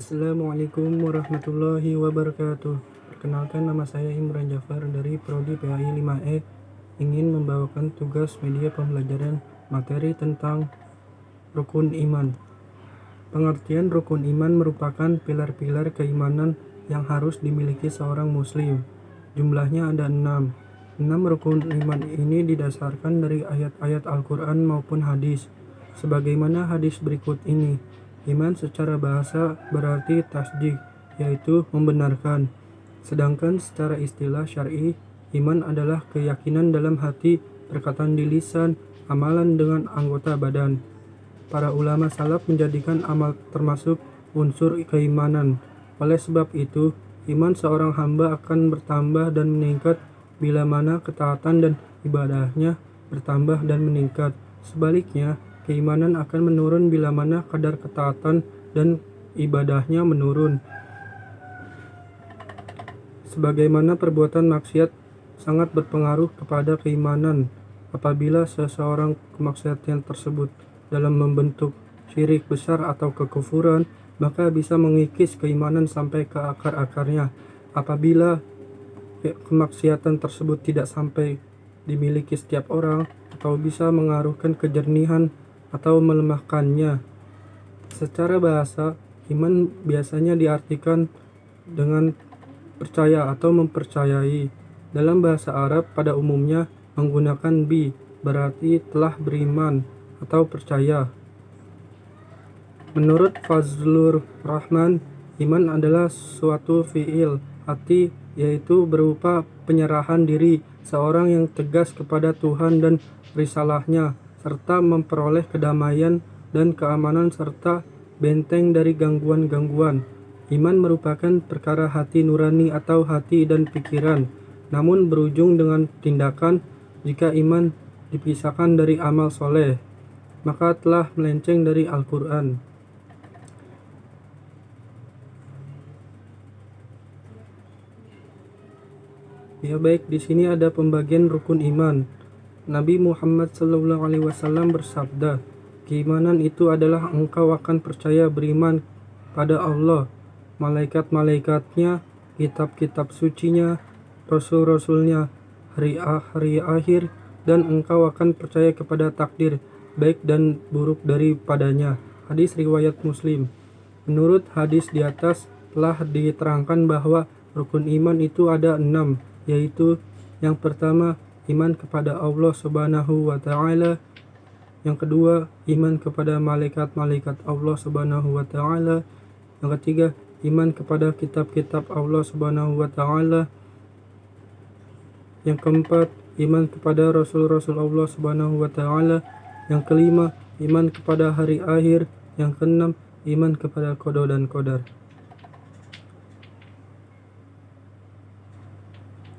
Assalamualaikum warahmatullahi wabarakatuh. Perkenalkan, nama saya Imran Jafar dari Prodi PAI 5E, ingin membawakan tugas media pembelajaran materi tentang rukun iman. Pengertian rukun iman merupakan pilar-pilar keimanan yang harus dimiliki seorang muslim. Jumlahnya ada 6. 6 rukun iman ini didasarkan dari ayat-ayat Al-Quran maupun hadis. Sebagaimana hadis berikut ini. Iman secara bahasa berarti tasdik, yaitu membenarkan. Sedangkan secara istilah syar'i, iman adalah keyakinan dalam hati, perkataan di lisan, amalan dengan anggota badan. Para ulama salaf menjadikan amal termasuk unsur keimanan. Oleh sebab itu, iman seorang hamba akan bertambah dan meningkat bila mana ketaatan dan ibadahnya bertambah dan meningkat. Sebaliknya, keimanan akan menurun bila mana kadar ketaatan dan ibadahnya menurun. Sebagaimana perbuatan maksiat sangat berpengaruh kepada keimanan. Apabila seseorang kemaksiatan tersebut dalam membentuk syirik besar atau kekufuran, maka bisa mengikis keimanan sampai ke akar-akarnya. Apabila kemaksiatan tersebut tidak sampai dimiliki setiap orang atau bisa mengaruhkan kejernihan atau melemahkannya. Secara bahasa, iman biasanya diartikan dengan percaya atau mempercayai. Dalam bahasa Arab pada umumnya menggunakan bi, berarti telah beriman atau percaya. Menurut Fazlur Rahman, iman adalah suatu fi'il hati, yaitu berupa penyerahan diri seorang yang tegas kepada Tuhan dan risalahnya, serta memperoleh kedamaian dan keamanan serta benteng dari gangguan-gangguan. Iman merupakan perkara hati nurani atau hati dan pikiran, namun berujung dengan tindakan. Jika iman dipisahkan dari amal soleh, maka telah melenceng dari Al-Quran. Ya baik, di sini ada pembagian rukun iman. Nabi Muhammad SAW bersabda, keimanan itu adalah engkau akan percaya beriman pada Allah, malaikat-malaikatnya, kitab-kitab sucinya, rasul-rasulnya, hari akhir, dan engkau akan percaya kepada takdir, baik dan buruk daripadanya. Hadis riwayat Muslim. Menurut hadis di atas telah diterangkan bahwa rukun iman itu ada 6, yaitu yang pertama, iman kepada Allah Subhanahu wa Ta'ala. Yang kedua, iman kepada malaikat-malaikat Allah Subhanahu wa Ta'ala. Yang ketiga, iman kepada kitab-kitab Allah Subhanahu wa Ta'ala. Yang keempat, iman kepada rasul-rasul Allah Subhanahu wa Ta'ala. Yang kelima, iman kepada hari akhir. Yang keenam, iman kepada qada dan qadar.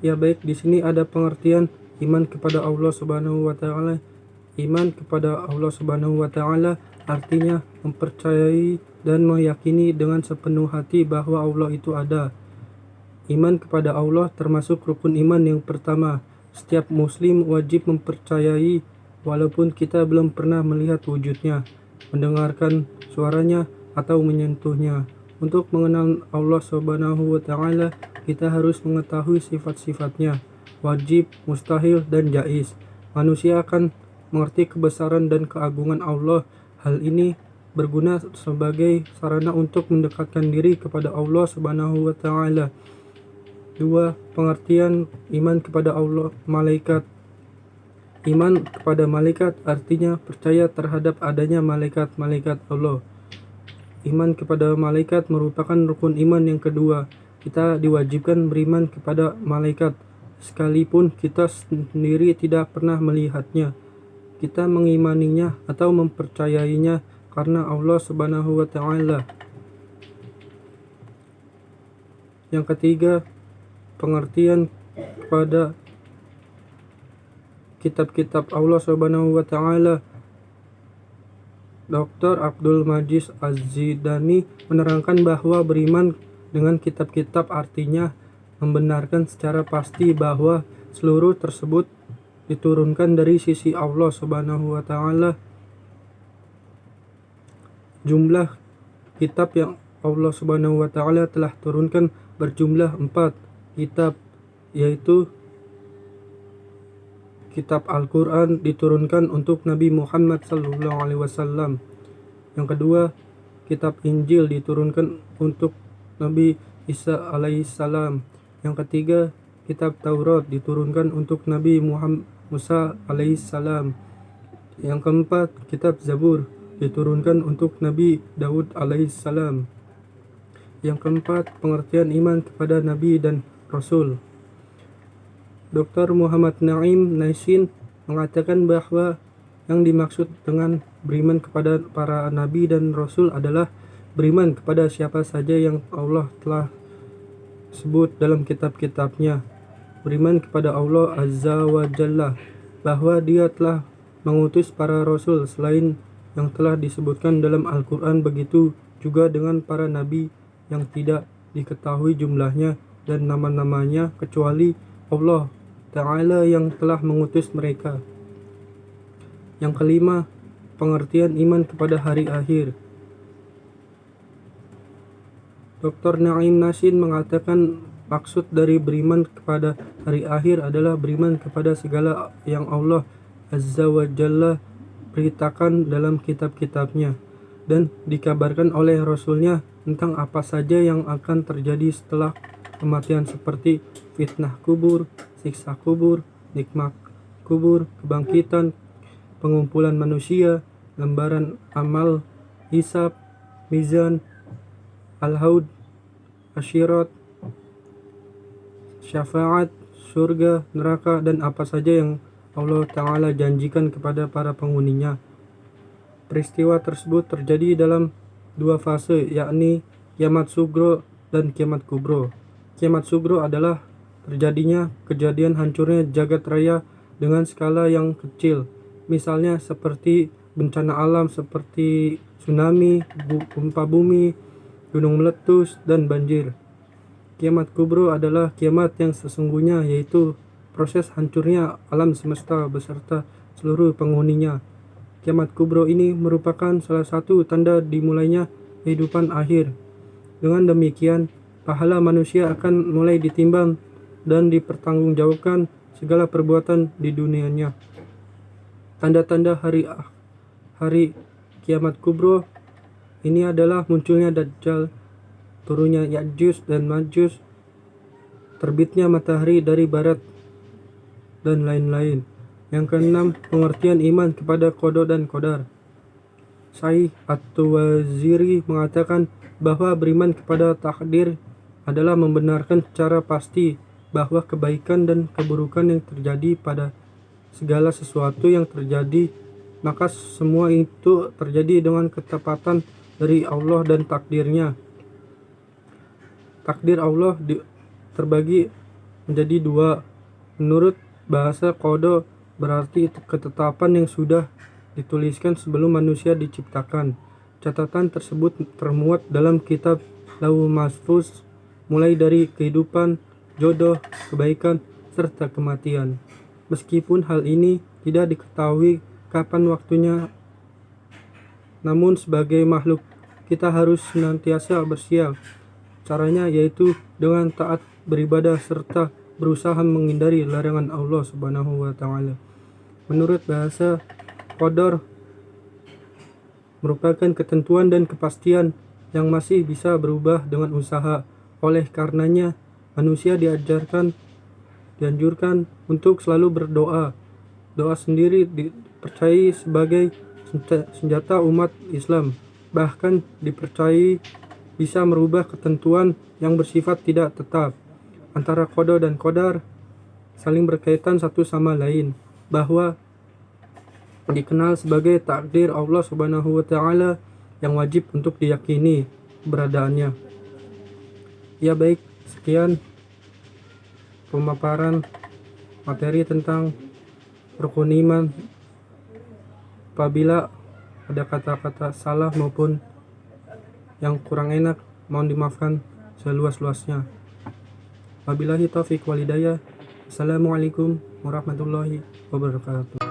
Ya baik, di sini ada pengertian iman kepada Allah Subhanahu wa Ta'ala. Iman kepada Allah Subhanahu wa Ta'ala artinya mempercayai dan meyakini dengan sepenuh hati bahwa Allah itu ada. Iman kepada Allah termasuk rukun iman yang pertama. Setiap muslim wajib mempercayai walaupun kita belum pernah melihat wujudnya, mendengarkan suaranya atau menyentuhnya. Untuk mengenal Allah Subhanahu wa Ta'ala, kita harus mengetahui sifat-sifatnya, wajib, mustahil, dan jaiz. Manusia akan mengerti kebesaran dan keagungan Allah. Hal ini berguna sebagai sarana untuk mendekatkan diri kepada Allah Subhanahu wa Ta'ala. 2. Pengertian iman kepada Allah, malaikat. Iman kepada malaikat artinya percaya terhadap adanya malaikat-malaikat Allah. Iman kepada malaikat merupakan rukun iman yang kedua. Kita diwajibkan beriman kepada malaikat, sekalipun kita sendiri tidak pernah melihatnya. Kita mengimaninya atau mempercayainya karena Allah Subhanahu wa Ta'ala. Yang ketiga, pengertian kepada kitab-kitab Allah Subhanahu wa Ta'ala. Dr. Abdul Majid Az-Zidani menerangkan bahwa beriman dengan kitab-kitab artinya membenarkan secara pasti bahwa seluruh tersebut diturunkan dari sisi Allah Subhanahu wa Ta'ala. Jumlah kitab yang Allah Subhanahu wa taala telah turunkan berjumlah 4 kitab, yaitu kitab Al-Quran diturunkan untuk Nabi Muhammad SAW. Yang kedua, kitab Injil diturunkan untuk Nabi Isa alaihissalam. Yang ketiga, kitab Taurat diturunkan untuk Nabi Musa alaihissalam. Yang keempat, kitab Zabur diturunkan untuk Nabi Daud alaihissalam. Yang keempat, pengertian iman kepada Nabi dan Rasul. Dr. Muhammad Naim Naisin mengatakan bahwa yang dimaksud dengan beriman kepada para nabi dan rasul adalah beriman kepada siapa saja yang Allah telah sebut dalam kitab-kitabnya. Beriman kepada Allah Azza wa Jalla, bahwa Dia telah mengutus para rasul selain yang telah disebutkan dalam Al-Quran, begitu juga dengan para nabi yang tidak diketahui jumlahnya dan nama-namanya kecuali Allah Ta'ala yang telah mengutus mereka. Yang kelima, pengertian iman kepada hari akhir. Dr. Naim Nasin mengatakan maksud dari beriman kepada hari akhir adalah beriman kepada segala yang Allah Azza wa Jalla beritakan dalam kitab-kitabnya dan dikabarkan oleh Rasulnya tentang apa saja yang akan terjadi setelah kematian, seperti fitnah kubur, siksa kubur, nikmat kubur, kebangkitan, pengumpulan manusia, lembaran amal, hisab, mizan, al-haud, asyirat, syafaat, surga, neraka, dan apa saja yang Allah Ta'ala janjikan kepada para penghuninya. Peristiwa tersebut terjadi dalam 2 fase, yakni kiamat sugro dan kiamat kubro. Kiamat sugro adalah terjadinya kejadian hancurnya jagat raya dengan skala yang kecil, misalnya seperti bencana alam seperti tsunami, gempa bumi, gunung meletus, dan banjir. Kiamat kubro adalah kiamat yang sesungguhnya, yaitu proses hancurnya alam semesta beserta seluruh penghuninya. Kiamat kubro ini merupakan salah satu tanda dimulainya kehidupan akhir. Dengan demikian, pahala manusia akan mulai ditimbang dan dipertanggungjawabkan segala perbuatan di dunianya. Tanda-tanda hari kiamat kubro ini adalah munculnya Dajjal, turunnya Ya'juj dan Ma'juj, terbitnya matahari dari barat, dan lain-lain. Yang keenam, pengertian iman kepada qada dan qadar. Syaikh At-Tuwaziri mengatakan bahwa beriman kepada takdir adalah membenarkan secara pasti bahwa kebaikan dan keburukan yang terjadi pada segala sesuatu yang terjadi, maka semua itu terjadi dengan ketepatan dari Allah dan takdirnya. Takdir Allah terbagi menjadi 2. Menurut bahasa qada berarti ketetapan yang sudah dituliskan sebelum manusia diciptakan. Catatan tersebut termuat dalam kitab Lauhul Mahfuz, mulai dari kehidupan, jodoh, kebaikan, serta kematian. Meskipun hal ini tidak diketahui kapan waktunya, namun sebagai makhluk kita harus senantiasa bersiap. Caranya yaitu dengan taat beribadah serta berusaha menghindari larangan Allah Subhanahu wa taala. Menurut bahasa, qadar merupakan ketentuan dan kepastian yang masih bisa berubah dengan usaha. Oleh karenanya, manusia dianjurkan untuk selalu berdoa. Doa sendiri dipercayai sebagai senjata umat Islam, bahkan dipercayai bisa merubah ketentuan yang bersifat tidak tetap. Antara qada dan qadar saling berkaitan satu sama lain, bahwa dikenal sebagai takdir Allah Subhanahu wa taala yang wajib untuk diyakini keberadaannya. Ya baik, sekian pemaparan materi tentang rukun iman. Apabila ada kata-kata salah maupun yang kurang enak, mohon dimaafkan seluas-luasnya. Wabillahi taufiq wal hidayah. Assalamualaikum warahmatullahi wabarakatuh.